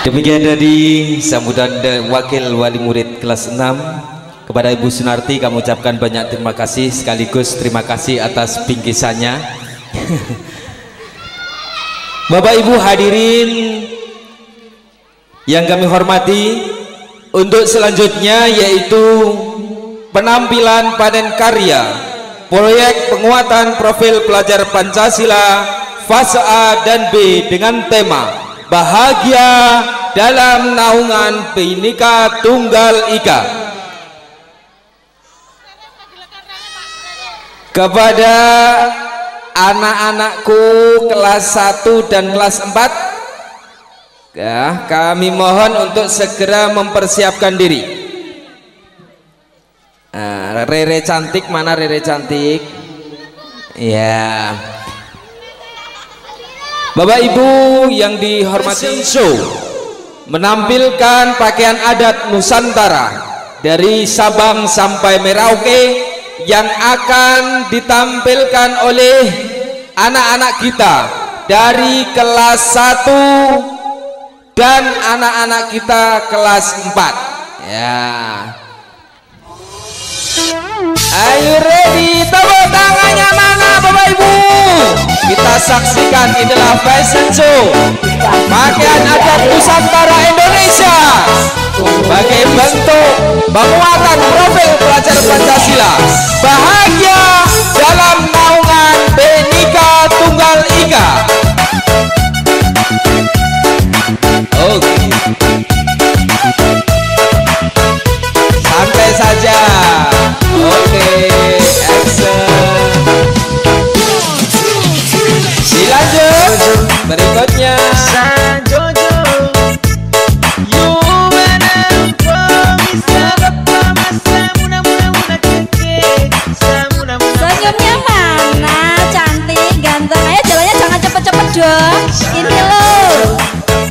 Demikian tadi sambutan wakil wali murid kelas 6 kepada Ibu Sunarti. Kami ucapkan banyak terima kasih, sekaligus terima kasih atas bingkisannya. Bapak Ibu hadirin yang kami hormati, untuk selanjutnya yaitu penampilan panen karya proyek penguatan profil pelajar Pancasila fase A dan B dengan tema bahagia dalam naungan Bhinneka Tunggal Ika. Kepada anak-anakku kelas 1 dan kelas 4 ya, kami mohon untuk segera mempersiapkan diri. Rere cantik, mana Rere cantik? Ya, Bapak Ibu yang dihormati, show menampilkan pakaian adat Nusantara dari Sabang sampai Merauke yang akan ditampilkan oleh anak-anak kita dari kelas 1 dan anak-anak kita kelas 4 ya. Ayo ready, tepuk tangannya mana Bapak Ibu? Kita saksikan, inilah fashion show pakaian adat Nusantara Indonesia sebagai bentuk penguatan profil pelajar Pancasila bahagia dalam naungan Bhinneka Tunggal Ika. Oke, santai saja. Oke, action. Dilanjut berikutnya. Senyumnya mana? Cantik, ganteng. Ayo jalannya jangan cepet-cepet dong. Ini loh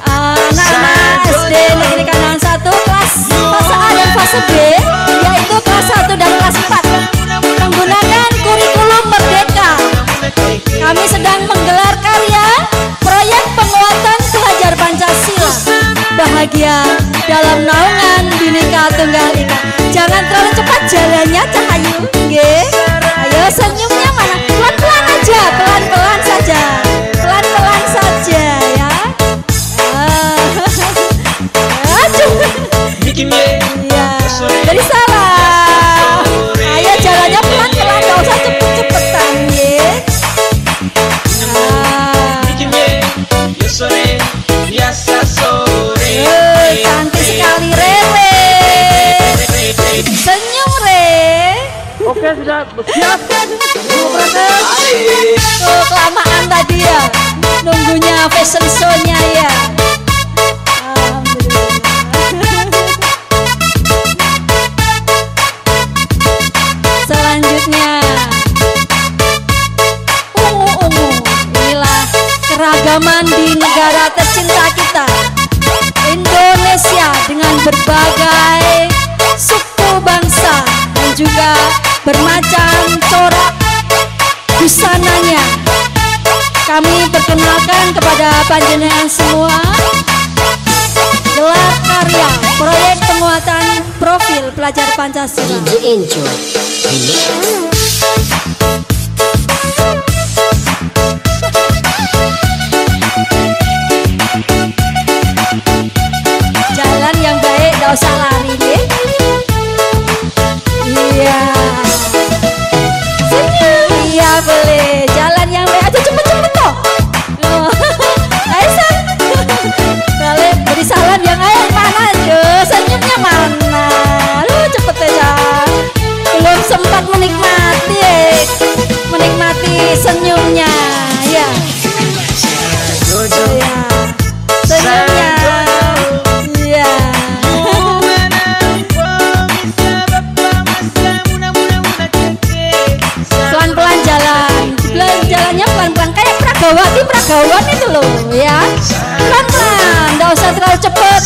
anak-anak SD Negeri Kandangan 1 kelas fase A dan fase B, yaitu kelas 1 dan kelas 4, menggunakan kurikulum Merdeka. Kami sedang menggelar karya proyek penguatan pelajar Pancasila bahagia dalam naungan Bhinneka Tunggal Ika. Jangan terlalu cepat jalannya, Cahayu. Nggih. Ayo senyumnya mana? Pelan-pelan aja, pelan-pelan saja. Pelan-pelan saja ya. Iya, jadi salah. Ayo jalannya pelan-pelan, gak usah cepet-cepetan ya. Cantik sekali Rere. Senyum Re. Oke, sudah siap. Tuh kelamaan tadi ya nunggunya fashion show-nya ya. Selanjutnya ungu-ungu, inilah keragaman di negara tercinta kita Indonesia dengan berbagai suku bangsa dan juga bermacam corak busananya. Kami perkenalkan kepada panjenengan semua gelar karya proyek penguatan profil pelajar Pancasila. Jalan yang baik, gak usah lari deh. Iya. Senyum. Iya boleh. Jalan yang baik aja, cepet-cepet toh. Ayo San. Boleh beri salam yang ayo mana aja. Senyumnya mana? Lu cepet aja. Belum sempat menikmati senyumnya. Ya. Iya. Senyumnya. Iya. Pelan-pelan jalan. Jalannya pelan-pelan kayak Pragawan itu loh ya. Pelan-pelan, nggak usah terlalu cepet.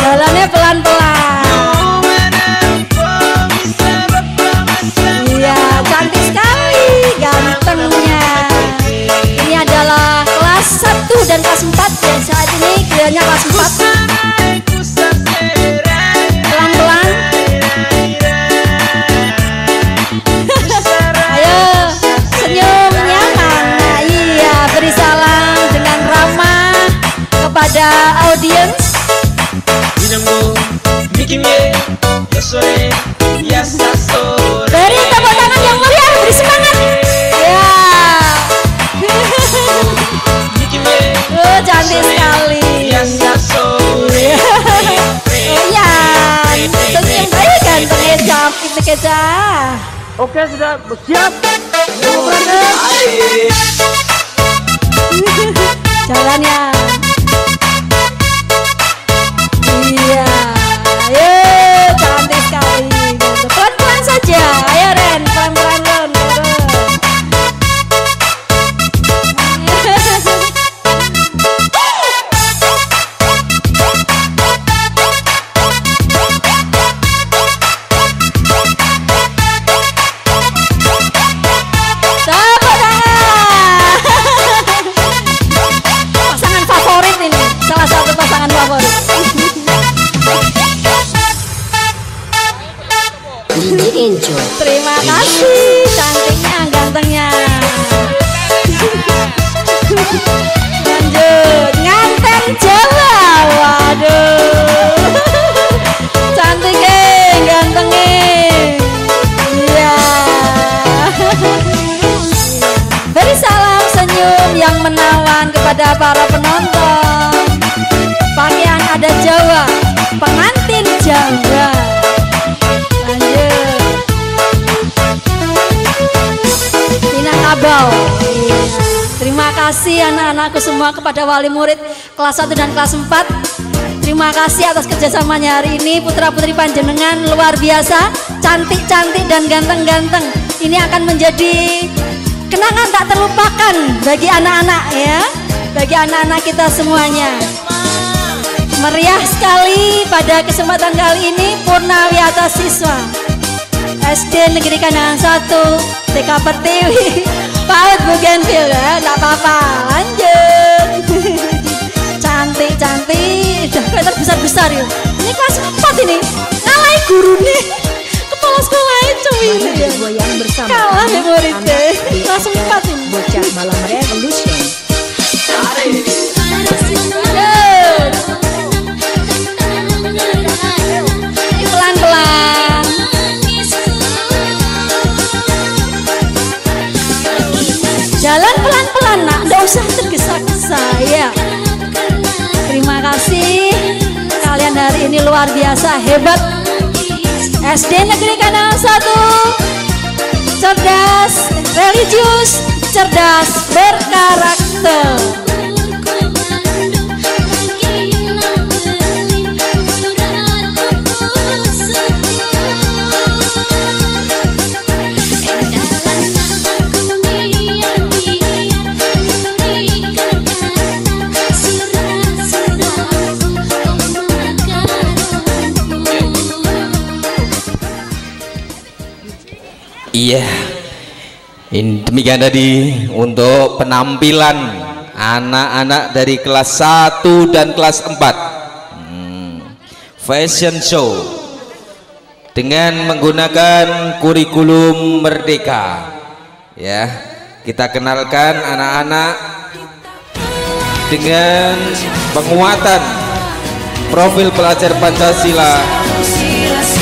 Jalannya pelan-pelan. Iya, cantik sekali gantengnya. Ini adalah kelas 1 dan kelas 4 yang Beri tepuk tangan yang meriah, beri semangat. Ya. Cantik sekali. Iya. Senyum ayo gantengnya cantik keja. Oke, sudah siap. Jalan ya. Iya. Ayo, cantik sekali. Pelan-pelan saja. Ayo Ren, pelan-pelan Ren. Pasangan favorit ini, salah satu pasangan favorit. Terima kasih, cantiknya, gantengnya. Lanjut, nganten Jawa. Waduh, cantiknya, gantengnya. Iya. Beri salam senyum yang menawan kepada para penonton. Pakaian adat Jawa, pengantin Jawa. Lanjut. Minangkabau. Iya. Terima kasih anak-anakku semua kepada wali murid kelas 1 dan kelas 4. Terima kasih atas kerjasamanya hari ini. Putra-putri panjenengan luar biasa, cantik-cantik dan ganteng-ganteng. Ini akan menjadi kenangan tak terlupakan bagi anak-anak ya, bagi anak-anak kita semuanya. Meriah sekali pada kesempatan kali ini Purnawiyata siswa SD Negeri Kandangan 1 TK Pertiwi PAUD Bougainville ya, nggak apa-apa. Lanjut. Cantik-cantik, udah kelihatan besar-besar yuk. Ini kelas 4 ini, ngalahi guru nih. Kepala sekolahnya cuy ya. Kalah ya muridnya. Kelas 4 ini. Bocah Malam Revolution. Pelan-pelan. Jalan pelan-pelan nak, nggak usah tergesa-gesa ya. Terima kasih, kalian hari ini luar biasa hebat. SD Negeri Kandangan 1, cerdas, religius, cerdas, berkarakter. Iya, demikian tadi untuk penampilan anak-anak dari kelas 1 dan kelas 4 fashion show dengan menggunakan kurikulum Merdeka. Ya, kita kenalkan anak-anak dengan penguatan profil pelajar Pancasila.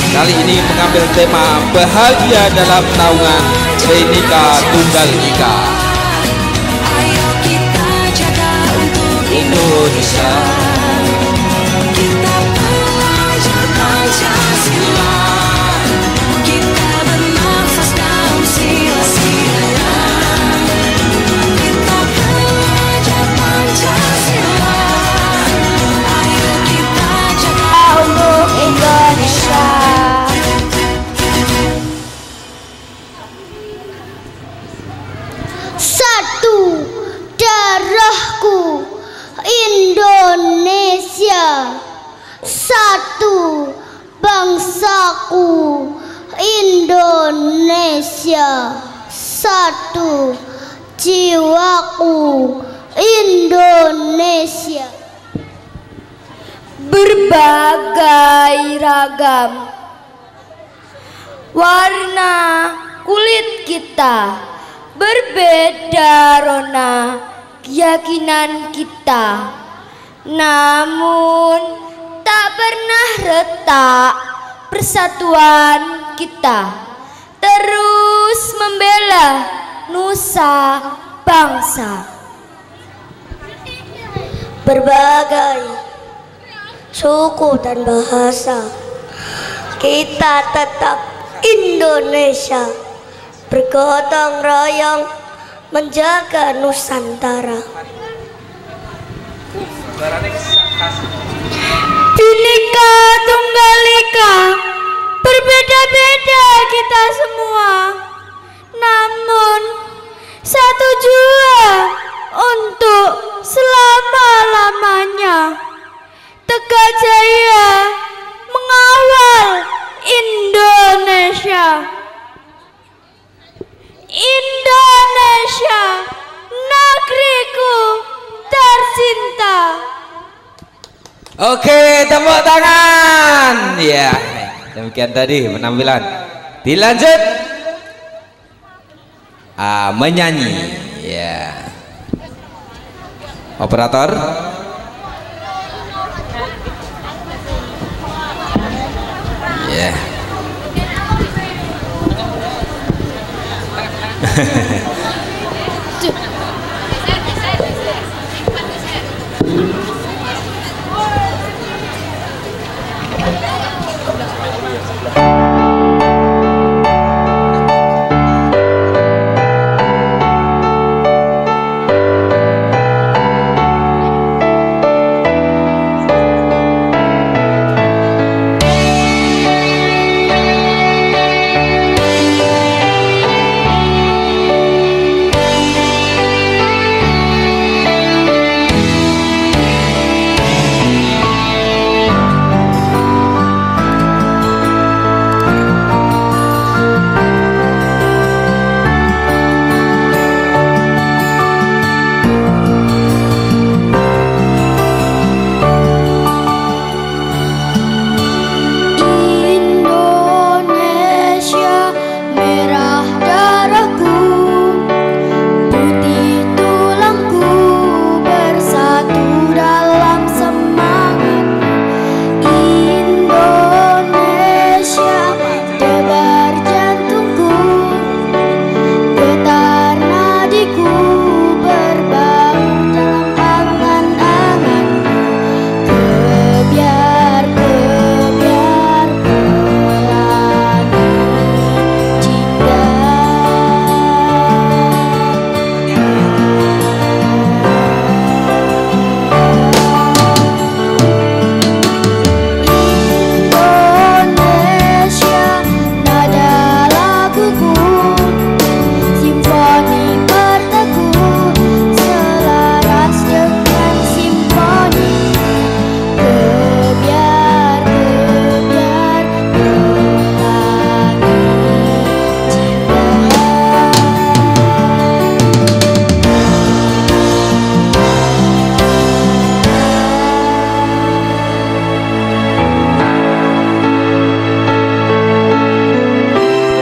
Kali ini mengambil tema bahagia dalam naungan Bhinneka Tunggal Ika. Ayo kita jaga untuk Indonesia. Kita belajar Pancasila. Kita bernafas dalam sila-silanya. Kita belajar Pancasila. Ayo kita jaga untuk Indonesia. Satu, darahku Indonesia. Satu, bangsaku Indonesia. Satu, jiwaku Indonesia. Berbagai ragam warna kulit kita, berbeda rona keyakinan kita, namun tak pernah retak persatuan kita, terus membela nusa bangsa. Berbagai suku dan bahasa, kita tetap Indonesia, bergotong royong menjaga Nusantara. Bhinneka Tunggal Ika, berbeda-beda kita semua, namun satu jua untuk selama-lamanya. Tegak Jaya mengawal Indonesia. Indonesia, negeriku tercinta. Oke, tepuk tangan. Ya, demikian tadi penampilan. Dilanjut menyanyi. Ya, operator. Ya.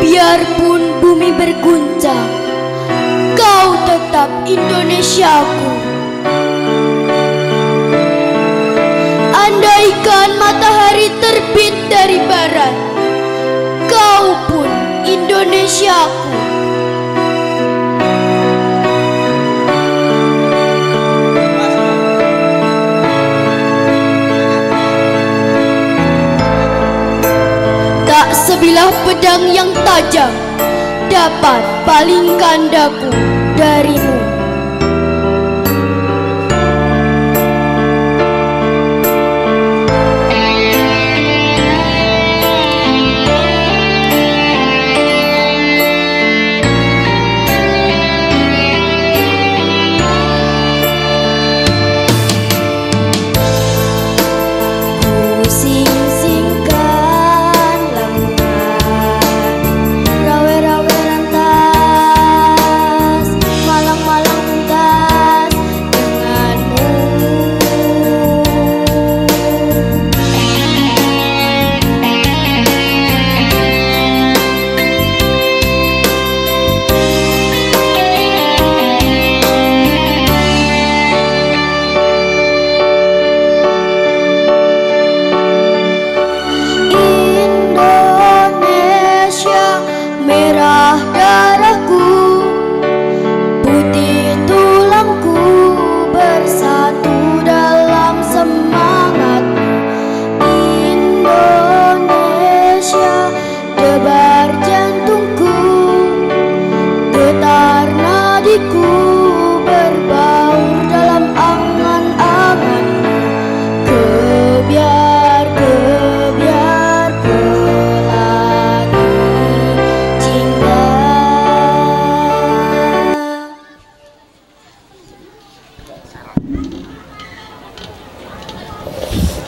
Biarpun bumi berguncang, kau tetap Indonesiaku. Andaikan matahari terbit dari barat, kau pun Indonesiaku. Tak sebilah pedang yang tajam dapat palingkan daku darimu. Malang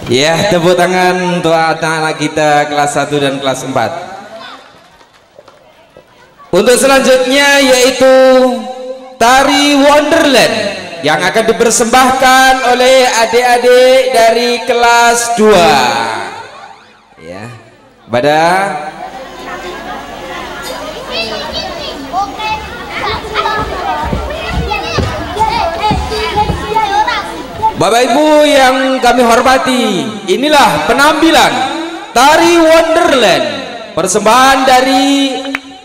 Ya, tepuk tangan untuk anak-anak kita kelas 1 dan kelas 4. Untuk selanjutnya yaitu tari Wonderland yang akan dipersembahkan oleh adik-adik dari kelas 2. Ya. Pada Bapak Ibu yang kami hormati, inilah penampilan tari Wonderland, persembahan dari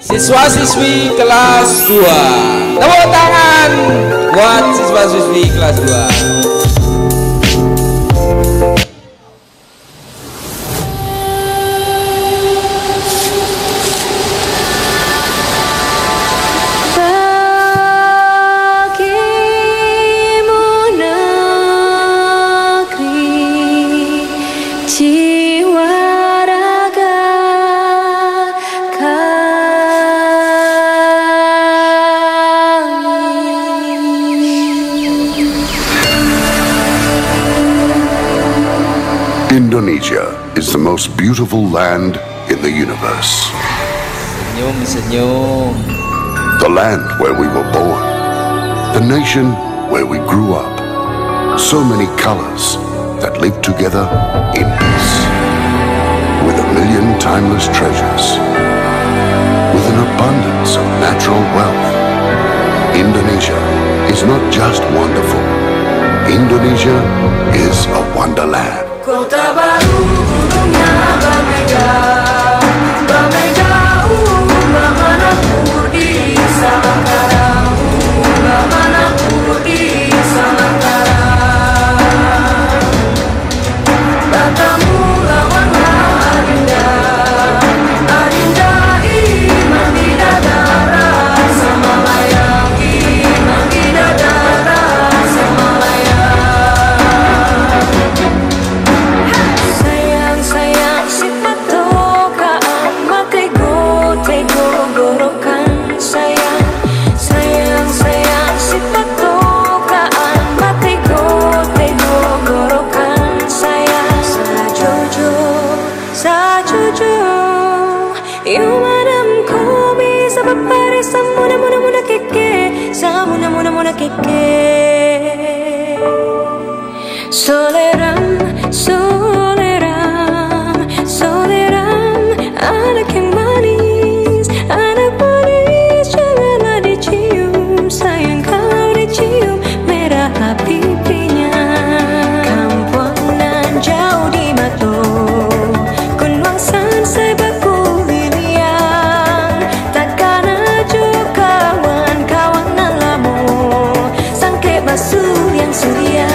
siswa-siswi kelas 2. Tepuk tangan buat siswa-siswi kelas 2. Indonesia is the most beautiful land in the universe. Senyum, senyum. The land where we were born. The nation where we grew up. So many colors that live together in peace. With a million timeless treasures. With an abundance of natural wealth. Indonesia is not just wonderful. Indonesia is a wonderland. Kota baru gunungnya Bamega, Bamega Bamana pur di Salangkara, Bamana pur di Salangkara. Batamu lawanlah Adinda, Adinda iman bidadara, sama layang iman bidadara, sama layang. Sayang sifat tokaan makai go gorokan sayang sifat tokaan makai go gorokan sayang sajojo you madam ko bisa papare samuna keke samuna keke Soleram, anak yang manis, janganlah dicium, sayang kalau dicium, merah pipinya. Kampuangan jauh di Mato, Kunwangsan sebaku lilian, takkan aja kawan-kawan alamu, sangke basuh yang suria.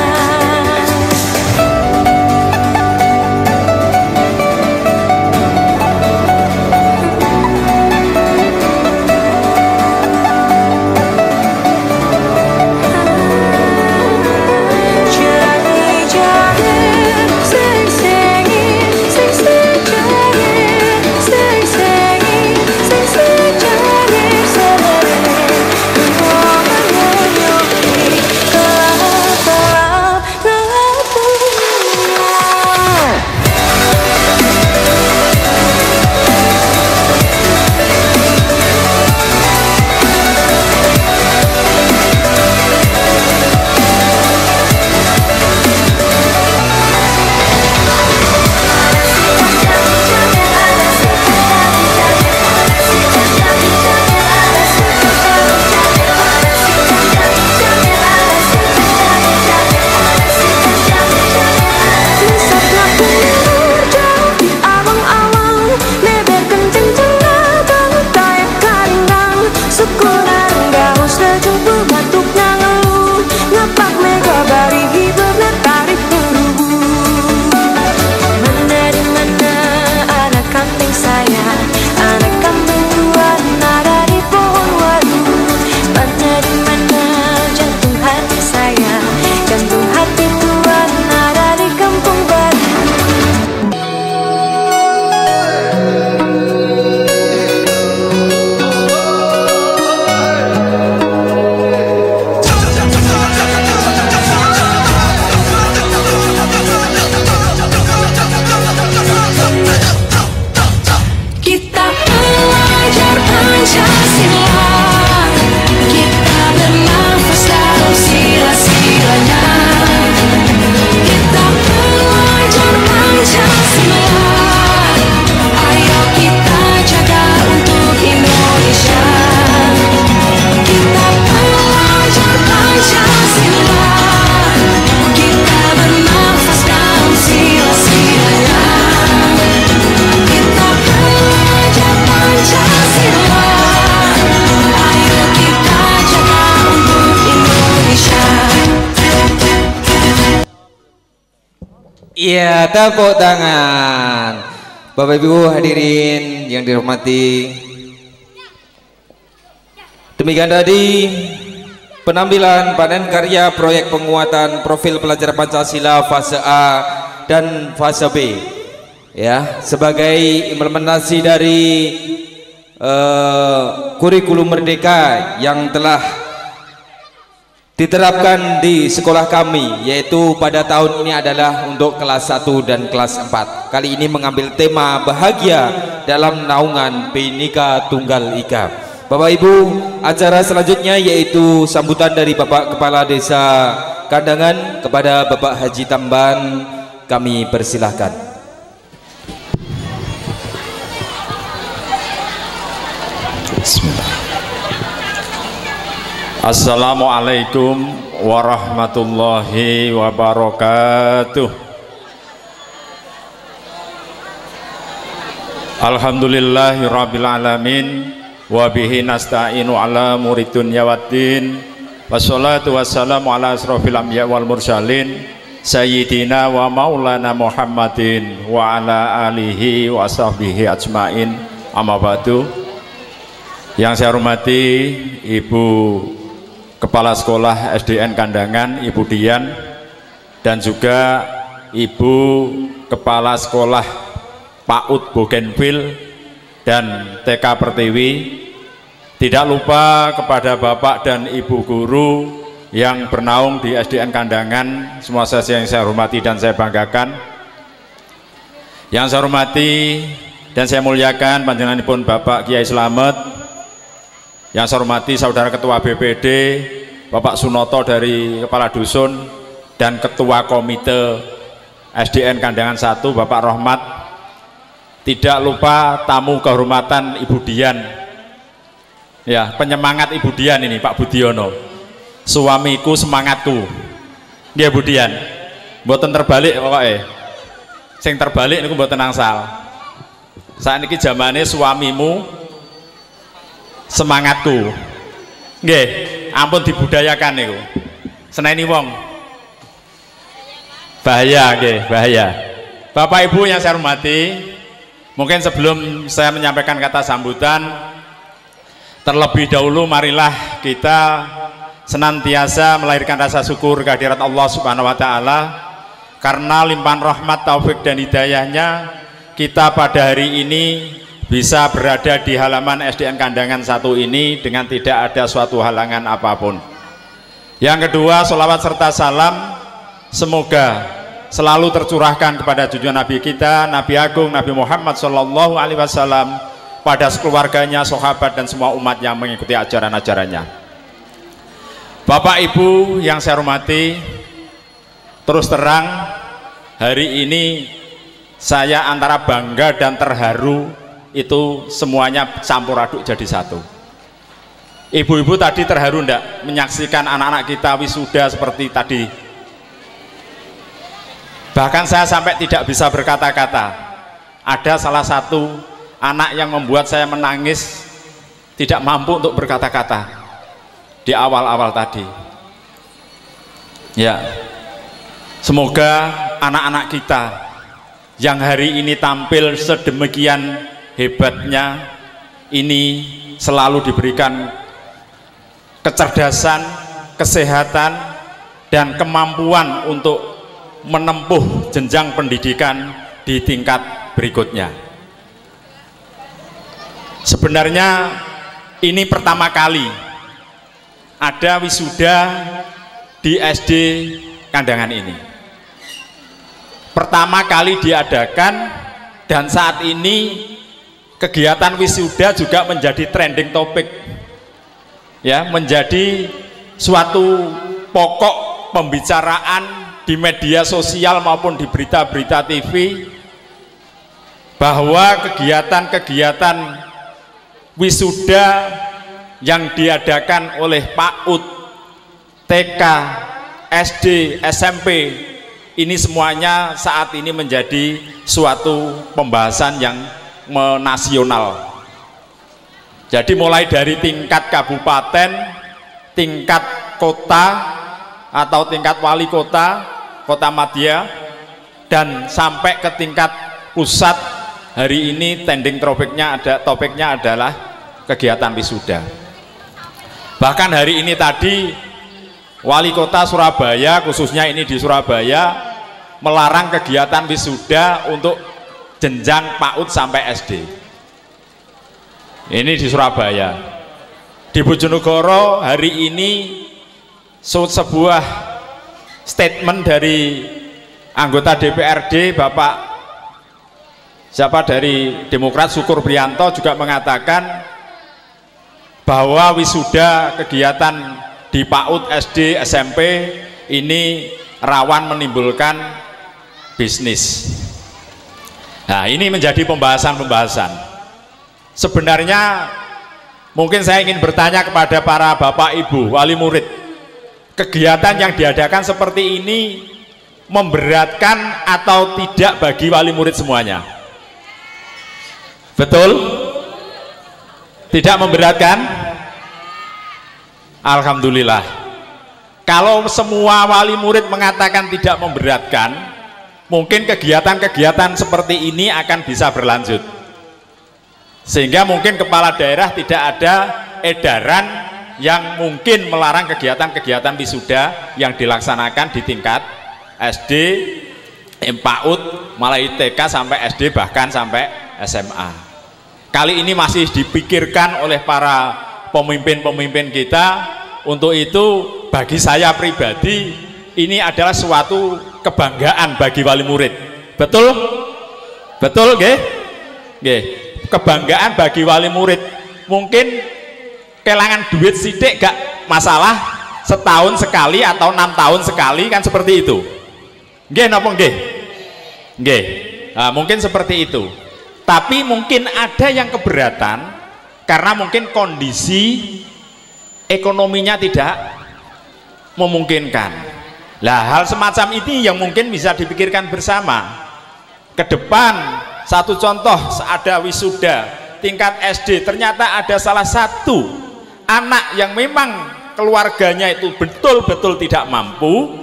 Iya, tepuk tangan. Bapak Ibu hadirin yang dihormati, demikian tadi penampilan panen karya proyek penguatan profil pelajar Pancasila fase A dan fase B, ya, sebagai implementasi dari kurikulum Merdeka yang telah diterapkan di sekolah kami, yaitu pada tahun ini adalah untuk kelas 1 dan kelas 4. Kali ini mengambil tema bahagia dalam naungan Bhinneka Tunggal Ika. Bapak Ibu, acara selanjutnya yaitu sambutan dari Bapak Kepala Desa Kandangan kepada Bapak Haji Tamban. Kami persilahkan. Bismillah. Assalamualaikum warahmatullahi wabarakatuh. Alhamdulillahirabbil alamin wa bihi nasta'inu ala umuri dunya waddin. Wassalatu wassalamu ala asrofil anbiya wal mursalin sayyidina wa maulana Muhammadin wa ala alihi wa sahbihi ajmain. Amma ba'du. Yang saya hormati Ibu Kepala Sekolah SDN Kandangan, Ibu Dian, dan juga Ibu Kepala Sekolah PAUD Bougainville dan TK Pertiwi. Tidak lupa kepada Bapak dan Ibu guru yang bernaung di SDN Kandangan, semua yang saya hormati dan saya banggakan. Yang saya hormati dan saya muliakan panjenenganipun Bapak Kiai Slamet. Yang saya hormati Saudara Ketua BPD Bapak Sunoto dari Kepala Dusun dan Ketua Komite SDN Kandangan 1 Bapak Rohmat. Tidak lupa tamu kehormatan Ibu Dian, ya, penyemangat Ibu Dian ini Pak Budiono, suamiku semangatku. Dia Bu Dian, mboten terbalik pokoknya, sing terbalik niku mboten angsal. Saat ini zamane suamimu semangatku, nggih, ampun dibudayakan niku. Seneni wong bahaya, nggih, bahaya. Bapak Ibu yang saya hormati, mungkin sebelum saya menyampaikan kata sambutan, terlebih dahulu marilah kita senantiasa melahirkan rasa syukur kehadirat Allah Subhanahu wa taala karena limpahan rahmat, taufik dan hidayahnya kita pada hari ini bisa berada di halaman SDN Kandangan 1 ini dengan tidak ada suatu halangan apapun. Yang kedua, sholawat serta salam semoga selalu tercurahkan kepada junjungan Nabi kita, Nabi Agung Nabi Muhammad SAW, pada keluarganya, sahabat dan semua umat yang mengikuti ajaran-ajarannya. Bapak Ibu yang saya hormati, terus terang hari ini saya antara bangga dan terharu, itu semuanya campur aduk jadi satu. Ibu-ibu tadi terharu enggak menyaksikan anak-anak kita wisuda seperti tadi? Bahkan saya sampai tidak bisa berkata-kata. Ada salah satu anak yang membuat saya menangis, tidak mampu untuk berkata-kata di awal-awal tadi. Ya, semoga anak-anak kita yang hari ini tampil sedemikian hebatnya ini selalu diberikan kecerdasan, kesehatan, dan kemampuan untuk menempuh jenjang pendidikan di tingkat berikutnya. Sebenarnya ini pertama kali ada wisuda di SD Kandangan ini. Pertama kali diadakan, dan saat ini kegiatan wisuda juga menjadi trending topik, ya, menjadi suatu pokok pembicaraan di media sosial maupun di berita-berita TV, bahwa kegiatan-kegiatan wisuda yang diadakan oleh PAUD, TK, SD, SMP ini semuanya saat ini menjadi suatu pembahasan yang nasional. Jadi mulai dari tingkat kabupaten, tingkat kota atau tingkat wali kota, kota madya, dan sampai ke tingkat pusat. Hari ini topiknya adalah kegiatan wisuda. Bahkan hari ini tadi Wali Kota Surabaya, khususnya ini di Surabaya, melarang kegiatan wisuda untuk jenjang PAUD sampai SD. Ini di Surabaya. Di Bojonegoro hari ini sebuah statement dari anggota DPRD Bapak dari Demokrat Syukur Priyanto juga mengatakan bahwa wisuda kegiatan di PAUD, SD, SMP ini rawan menimbulkan bisnis. Nah, ini menjadi pembahasan-pembahasan. Sebenarnya mungkin saya ingin bertanya kepada para bapak ibu wali murid, kegiatan yang diadakan seperti ini memberatkan atau tidak bagi wali murid semuanya? Betul? Tidak memberatkan? Alhamdulillah. Kalau semua wali murid mengatakan tidak memberatkan, mungkin kegiatan-kegiatan seperti ini akan bisa berlanjut. Sehingga mungkin kepala daerah tidak ada edaran yang mungkin melarang kegiatan-kegiatan wisuda yang dilaksanakan di tingkat SD, PAUD, mulai TK sampai SD, bahkan sampai SMA. Kali ini masih dipikirkan oleh para pemimpin-pemimpin kita. Untuk itu bagi saya pribadi ini adalah suatu kebanggaan bagi wali murid. Betul? Betul nggih? Nggih. Kebanggaan bagi wali murid. Mungkin kelangan duit sidik gak masalah, setahun sekali atau 6 tahun sekali kan seperti itu. Nggih napa nggih? Nggih. Nah, mungkin seperti itu. Tapi mungkin ada yang keberatan karena mungkin kondisi ekonominya tidak memungkinkan. Lah, hal semacam ini yang mungkin bisa dipikirkan bersama. Ke depan, satu contoh, ada wisuda tingkat SD, ternyata ada salah satu anak yang memang keluarganya itu betul-betul tidak mampu.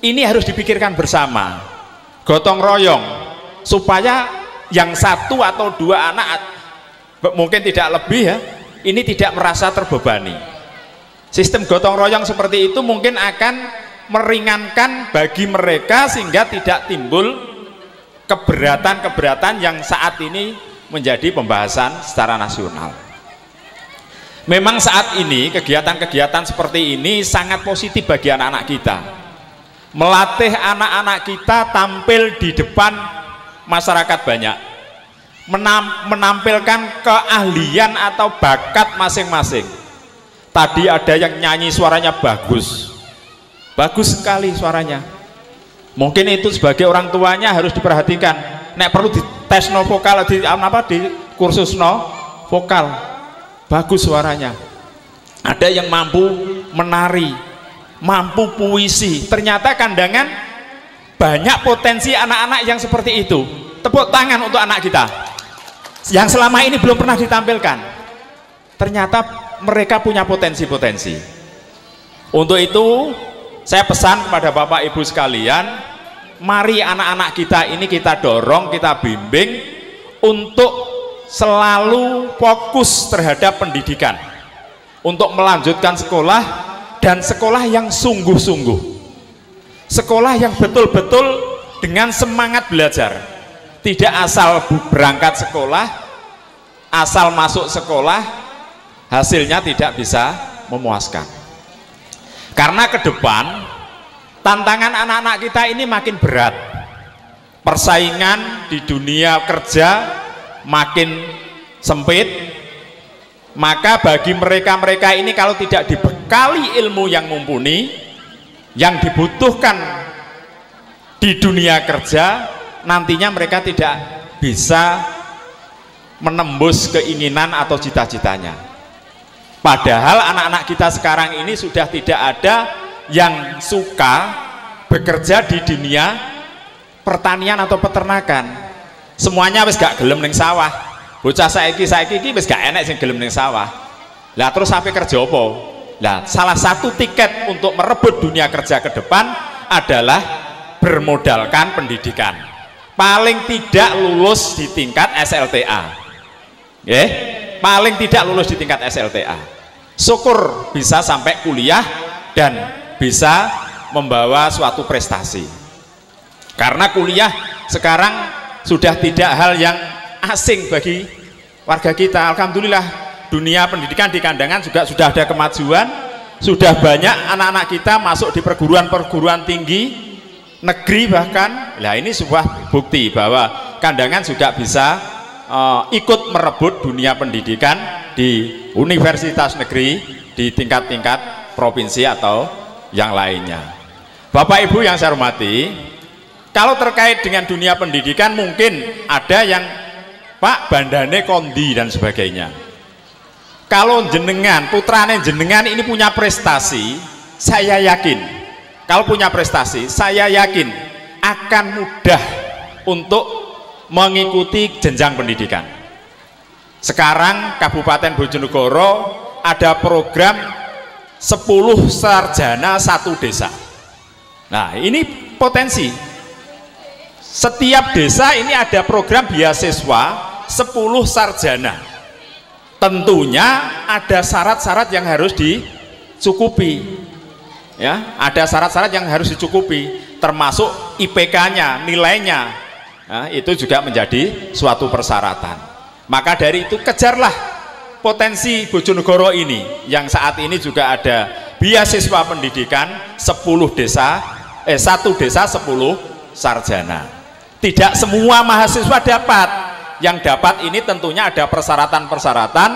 Ini harus dipikirkan bersama, gotong royong, supaya yang satu atau dua anak, mungkin tidak lebih ya, ini tidak merasa terbebani. Sistem gotong royong seperti itu mungkin akan meringankan bagi mereka sehingga tidak timbul keberatan-keberatan yang saat ini menjadi pembahasan secara nasional. Memang saat ini kegiatan-kegiatan seperti ini sangat positif bagi anak-anak kita. Melatih anak-anak kita tampil di depan masyarakat banyak, menampilkan keahlian atau bakat masing-masing. Tadi ada yang nyanyi suaranya bagus sekali suaranya. Mungkin itu sebagai orang tuanya harus diperhatikan. Nek perlu dites no vokal, di kursus no vokal, bagus suaranya. Ada yang mampu menari, mampu puisi. Ternyata kandangan banyak potensi anak-anak yang seperti itu. Tepuk tangan untuk anak kita yang selama ini belum pernah ditampilkan. Ternyata mereka punya potensi-potensi. Untuk itu saya pesan kepada Bapak Ibu sekalian, mari anak-anak kita ini kita dorong, kita bimbing untuk selalu fokus terhadap pendidikan, untuk melanjutkan sekolah, dan sekolah yang sungguh-sungguh, sekolah yang betul-betul dengan semangat belajar, tidak asal berangkat sekolah, asal masuk sekolah, hasilnya tidak bisa memuaskan. Karena ke depan tantangan anak-anak kita ini makin berat, persaingan di dunia kerja makin sempit. Maka bagi mereka-mereka ini kalau tidak dibekali ilmu yang mumpuni, yang dibutuhkan di dunia kerja, nantinya mereka tidak bisa menembus keinginan atau cita-citanya. Padahal anak-anak kita sekarang ini sudah tidak ada yang suka bekerja di dunia pertanian atau peternakan. Semuanya wis gak gelem ning sawah. Bocah saiki iki wis gak enek sing gelem ning sawah. Lah terus sampai kerja apa? Lah salah satu tiket untuk merebut dunia kerja ke depan adalah bermodalkan pendidikan, paling tidak lulus di tingkat SLTA, paling tidak lulus di tingkat SLTA. Syukur bisa sampai kuliah dan bisa membawa suatu prestasi. Karena kuliah sekarang sudah tidak hal yang asing bagi warga kita. Alhamdulillah, dunia pendidikan di Kandangan juga sudah ada kemajuan, sudah banyak anak-anak kita masuk di perguruan-perguruan tinggi negeri bahkan. Nah, ini sebuah bukti bahwa Kandangan juga bisa ikut merebut dunia pendidikan di universitas negeri, di tingkat-tingkat provinsi atau yang lainnya. Bapak Ibu yang saya hormati, kalau terkait dengan dunia pendidikan mungkin ada yang Pak bandane kondi dan sebagainya. Kalau jenengan, putrane jenengan ini punya prestasi, saya yakin, kalau punya prestasi, saya yakin akan mudah untuk mengikuti jenjang pendidikan. Sekarang Kabupaten Bojonegoro ada program 10 sarjana 1 desa. Nah, ini potensi. Setiap desa ini ada program beasiswa 10 sarjana. Tentunya ada syarat-syarat yang harus dicukupi. Ya, ada syarat-syarat yang harus dicukupi, termasuk IPK-nya, nilainya. Nah, itu juga menjadi suatu persyaratan. Maka dari itu kejarlah potensi Bojonegoro ini yang saat ini juga ada beasiswa pendidikan 10 desa 1 desa 10 sarjana. Tidak semua mahasiswa dapat. Yang dapat ini tentunya ada persyaratan-persyaratan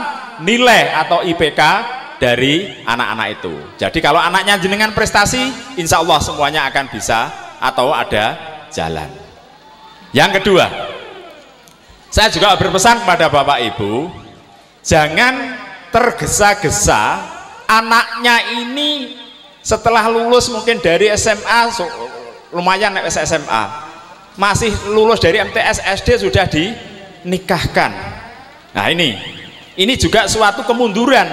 nilai atau IPK dari anak-anak itu. Jadi kalau anaknya jenengan prestasi, insya Allah semuanya akan bisa atau ada jalan. Yang kedua, saya juga berpesan kepada Bapak Ibu, jangan tergesa-gesa anaknya ini setelah lulus mungkin dari SMA, lumayan SMA, masih lulus dari MTS SD sudah dinikahkan. Nah, ini juga suatu kemunduran.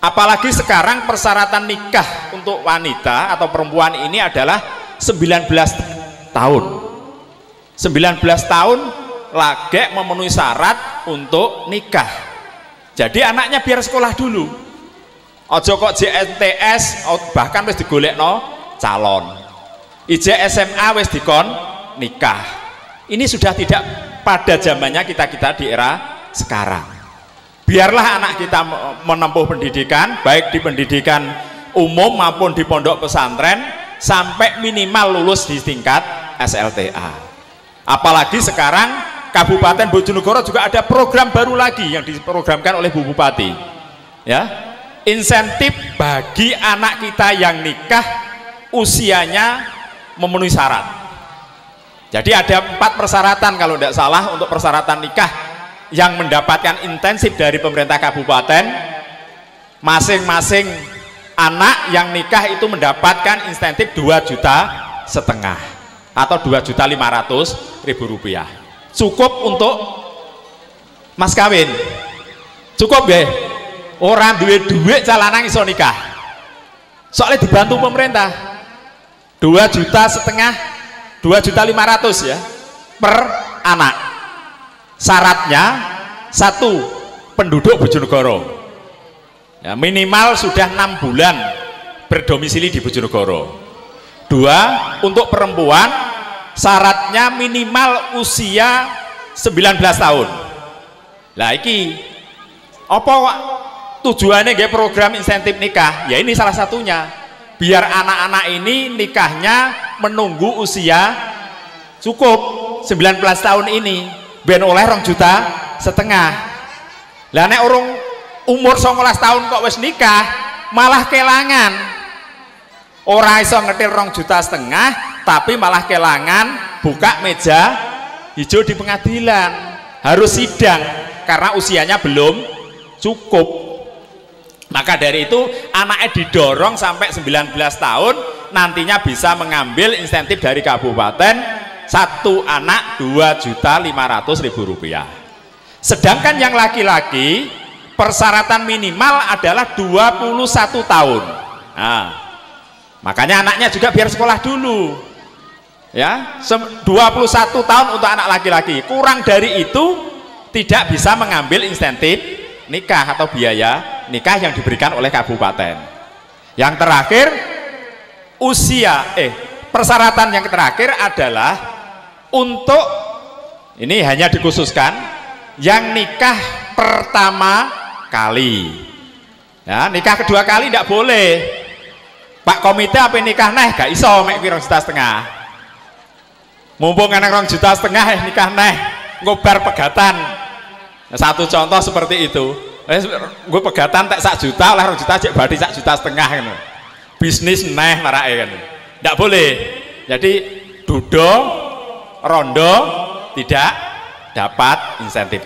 Apalagi sekarang persyaratan nikah untuk wanita atau perempuan ini adalah 19 tahun. 19 tahun lagi memenuhi syarat untuk nikah. Jadi anaknya biar sekolah dulu. Ojo kok JNTS bahkan wis digolekno calon. IJ SMA wis dikon nikah. Ini sudah tidak pada zamannya kita di era sekarang. Biarlah anak kita menempuh pendidikan, baik di pendidikan umum maupun di pondok pesantren, sampai minimal lulus di tingkat SLTA. Apalagi sekarang Kabupaten Bojonegoro juga ada program baru lagi yang diprogramkan oleh Bu Bupati, ya, insentif bagi anak kita yang nikah usianya memenuhi syarat. Jadi ada 4 persyaratan kalau tidak salah untuk persyaratan nikah yang mendapatkan intensif dari pemerintah kabupaten. Masing-masing anak yang nikah itu mendapatkan insentif 2,5 juta atau 2.500.000 rupiah. Cukup untuk mas kawin, cukup ya. Orang duit calanan iso nikah, soalnya dibantu pemerintah 2,5 juta ya per anak. Syaratnya 1 penduduk Bojonegoro, ya, minimal sudah 6 bulan berdomisili di Bojonegoro. 2 untuk perempuan syaratnya minimal usia 19 tahun. Lah iki apa tujuannya nggih program insentif nikah? Ya ini salah satunya, biar anak-anak ini nikahnya menunggu usia cukup 19 tahun ini, ben oleh 2,5 juta. Lah nek urung umur 19 tahun kok wis nikah malah kelangan, ora iso ngetil 2,5 juta tapi malah kelangan buka meja hijau di pengadilan, harus sidang karena usianya belum cukup. Maka dari itu anaknya didorong sampai 19 tahun nantinya bisa mengambil insentif dari kabupaten, 1 anak 2.500.000 rupiah. Sedangkan yang laki-laki persyaratan minimal adalah 21 tahun. Nah, makanya anaknya juga biar sekolah dulu. ya 21 tahun untuk anak laki-laki. Kurang dari itu tidak bisa mengambil insentif nikah atau biaya nikah yang diberikan oleh kabupaten. Yang terakhir persyaratan yang terakhir adalah untuk ini hanya dikhususkan yang nikah pertama kali. Ya, nikah kedua kali tidak boleh. Pak komite apa nikah neh gak iso mek 2,5 juta. Mumpung anak 2,5 juta nikah neh ngobar pegatan. Nah, satu contoh seperti itu. Gue pegatan tak 1 juta oleh 2 juta cek badi 1,5 juta kan. Bisnis neh marake kan. Tidak boleh. Jadi dudo rondo tidak dapat insentif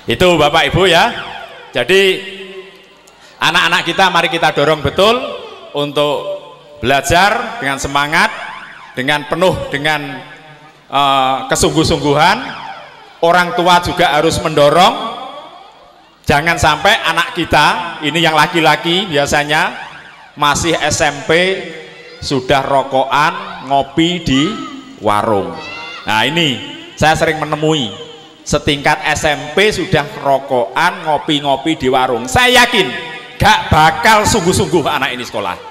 itu Bapak Ibu ya. Jadi anak-anak kita mari kita dorong betul untuk belajar dengan semangat, dengan penuh dengan kesungguh-sungguhan. Orang tua juga harus mendorong, jangan sampai anak kita ini yang laki-laki biasanya masih SMP sudah rokokan ngopi di warung. Nah ini saya sering menemui setingkat SMP sudah rokokan ngopi-ngopi di warung. Saya yakin gak bakal sungguh-sungguh anak ini sekolah,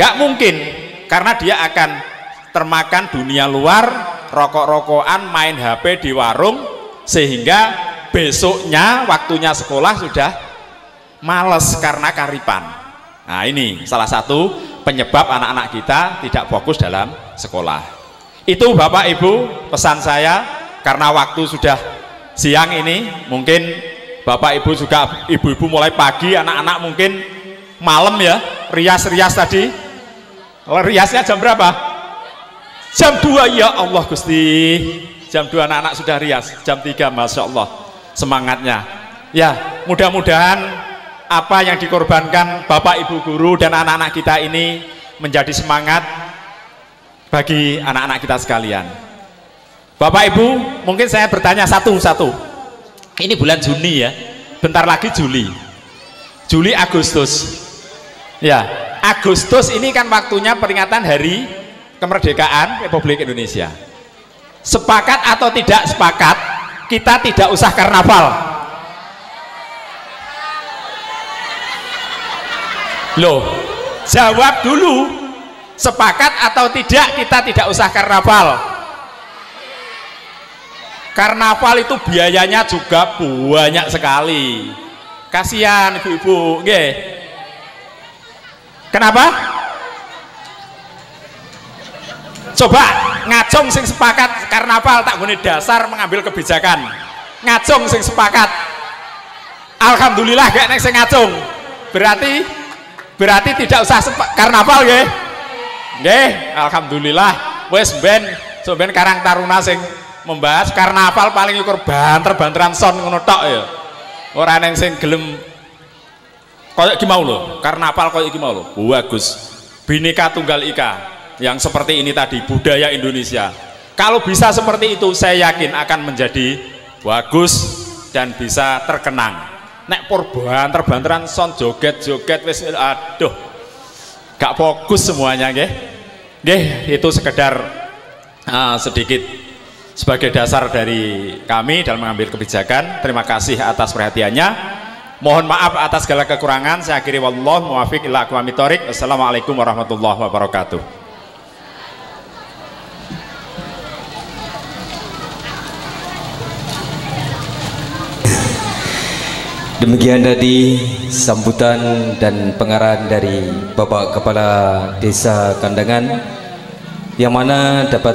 gak mungkin, karena dia akan termakan dunia luar, rokok-rokokan, main HP di warung, sehingga besoknya waktunya sekolah sudah males karena karipan. Nah ini salah satu penyebab anak-anak kita tidak fokus dalam sekolah. Itu Bapak Ibu pesan saya, karena waktu sudah siang ini, mungkin Bapak Ibu juga, ibu-ibu mulai pagi, anak-anak mungkin malam ya, rias-rias tadi. Riasnya jam berapa? Jam 2, ya Allah Gusti. Jam 2 anak-anak sudah rias, jam 3 Masya Allah semangatnya. Ya mudah-mudahan apa yang dikorbankan Bapak Ibu guru dan anak-anak kita ini menjadi semangat bagi anak-anak kita sekalian. Bapak Ibu, mungkin saya bertanya satu-satu. Ini bulan Juni ya, bentar lagi Juli, Agustus. Ya, Agustus ini kan waktunya peringatan Hari Kemerdekaan Republik Indonesia. Sepakat atau tidak sepakat, kita tidak usah karnaval. Loh, jawab dulu, sepakat atau tidak kita tidak usah karnaval. Karnaval itu biayanya juga banyak sekali. Kasihan ibu-ibu, nggih. Kenapa? Coba ngacung sing sepakat karnaval tak gune dasar mengambil kebijakan. Ngacung sing sepakat. Alhamdulillah gak nek sing ngacung. Berarti tidak usah karnaval nggih. Nggih, alhamdulillah wis ben Karang Taruna sing membahas karnaval paling ukur banter-banteran son ngono tok ya. Ora neng sing gelem koyo iki mau lho, karnaval koyo iki mau lho. Bagus. Bhinneka Tunggal Ika yang seperti ini tadi, budaya Indonesia. Kalau bisa seperti itu, saya yakin akan menjadi bagus dan bisa terkenang. Nek pur banter-banteran son joget-joget wis aduh. Gak fokus semuanya nggih. Nggih, itu sekedar sedikit sebagai dasar dari kami dalam mengambil kebijakan. Terima kasih atas perhatiannya. Mohon maaf atas segala kekurangan. Saya akhiri wallahu muwaffiq ila aqwamit thoriq. Wassalamualaikum warahmatullahi wabarakatuh. Demikian tadi sambutan dan pengarahan dari Bapak Kepala Desa Kandangan, yang mana dapat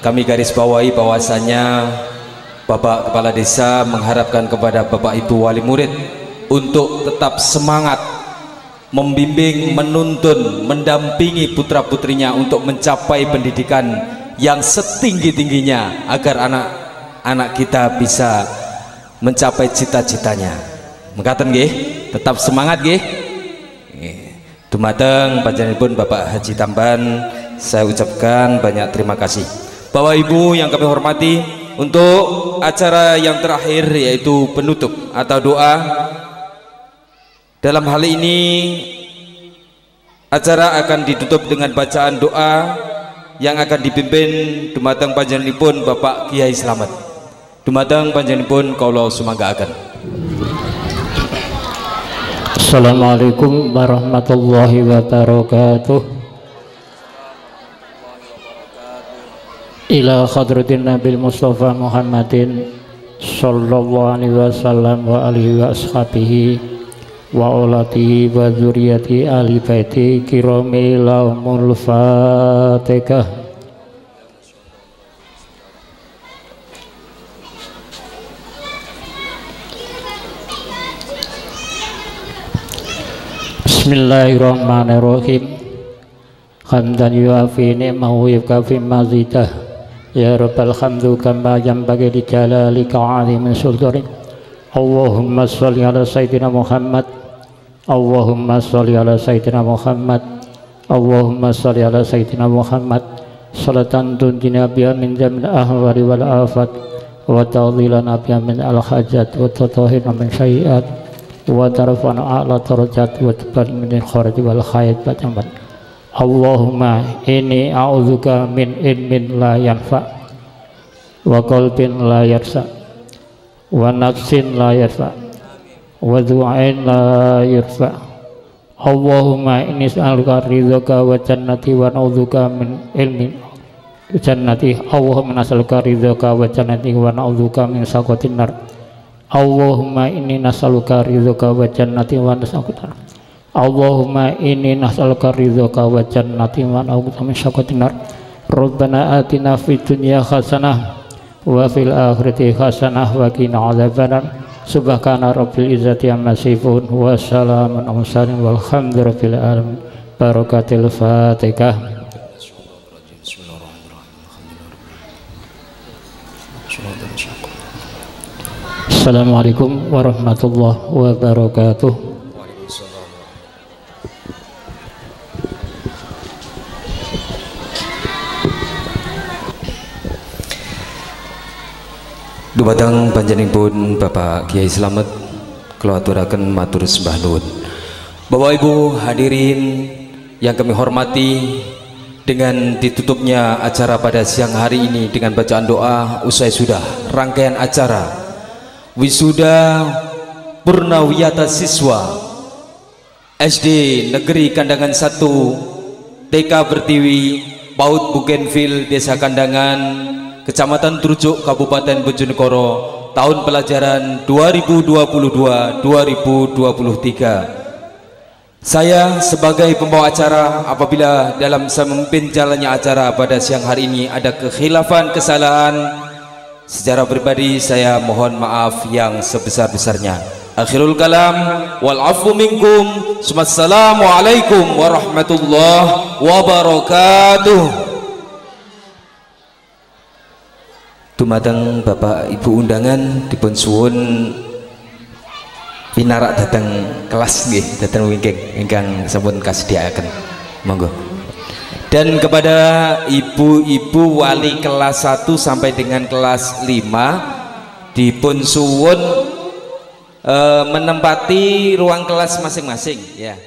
kami garis bawahi bahwasanya Bapak Kepala Desa mengharapkan kepada Bapak Ibu Wali Murid untuk tetap semangat membimbing, menuntun, mendampingi putra-putrinya untuk mencapai pendidikan yang setinggi-tingginya agar anak-anak kita bisa mencapai cita-citanya. Mengatakan nggih, tetap semangat nggih. Dumateng panjenenganipun Bapak Haji Tamban, saya ucapkan banyak terima kasih. Bapak Ibu yang kami hormati, untuk acara yang terakhir yaitu penutup atau doa. Dalam hal ini acara akan ditutup dengan bacaan doa yang akan dipimpin dumateng panjenenganipun Bapak Kiai Slamet. Dumateng panjenenganipun kula sumanggaken. Assalamualaikum warahmatullahi wabarakatuh. Ila hadratin Nabil Mustafa Muhammadin sallallahu alaihi wasallam wa alihi wa ashabihi wa ulatihi wa dzurriyyati ahli baiti kirami lahumul fatihah. Bismillahirrahmanirrahim. Hamdan yuafi ni'mahu yukafi mazidah. Ya Rabbal hamdu kama yanbaghi li jalalika 'azimi sultanik. Allahumma sholli ala sayyidina Muhammad. Allahumma sholli ala sayyidina Muhammad. Allahumma sholli ala sayyidina Muhammad. Salatan tunjina biha min jamil ahwali wal afat wa ta'dhilana biha min al hajat wa tatahhirna min sayyi'at wa tarfa'na a'la darajat wa tubar min kharaj wal khayat bataman. Allahumma inni a'udzubika min ilmin la yanfa wa qalbin la yarsa wa nafsin la yarfa wa du'ain la yurfa. Allahumma inni as'aluka ridhaka wa jannati wa na'udzuka min ilmin jannati. Allahumma nas'aluka ridhaka wa jannati wa na'udzuka min sakhatin nar. Allahumma inni nas'aluka ridhaka wa jannati wa nas'aluka. Allahumma inni nas'aluka ridhaka wa jannati wa na'udzuka min sakhatin nar. Rabbana atina fid dunya hasanah wa fil akhirati hasanah wa qina adzabannar. Subhana rabbil izzati amma yasifun wa salamun alal mursalin walhamdulillahi alamin. Barakatil Fatihah. Assalamualaikum warahmatullahi wabarakatuh. Dumateng panjenenganipun Bapak Kiai Slamet kula aturaken matur sembah nuwun. Bapak Ibu hadirin yang kami hormati, dengan ditutupnya acara pada siang hari ini dengan bacaan doa usai sudah rangkaian acara wisuda purnawiyata siswa SD Negeri Kandangan 1 TK Pertiwi PAUD Bukenville Desa Kandangan Kecamatan Trujuk Kabupaten Bojonegoro tahun pelajaran 2022-2023. Saya sebagai pembawa acara, apabila dalam saya memimpin jalannya acara pada siang hari ini ada kekhilafan, kesalahan, secara pribadi saya mohon maaf yang sebesar-besarnya. Akhirul kalam wal afu minkum. Assalamualaikum warahmatullahi wabarakatuh. Dumateng Bapak Ibu undangan dipun suwun pinarak datang kelas nggih, datang wingking ingkang sampun kasediaaken. Monggo. Dan kepada ibu-ibu wali kelas 1 sampai dengan kelas 5 dipun suwun menempati ruang kelas masing-masing ya.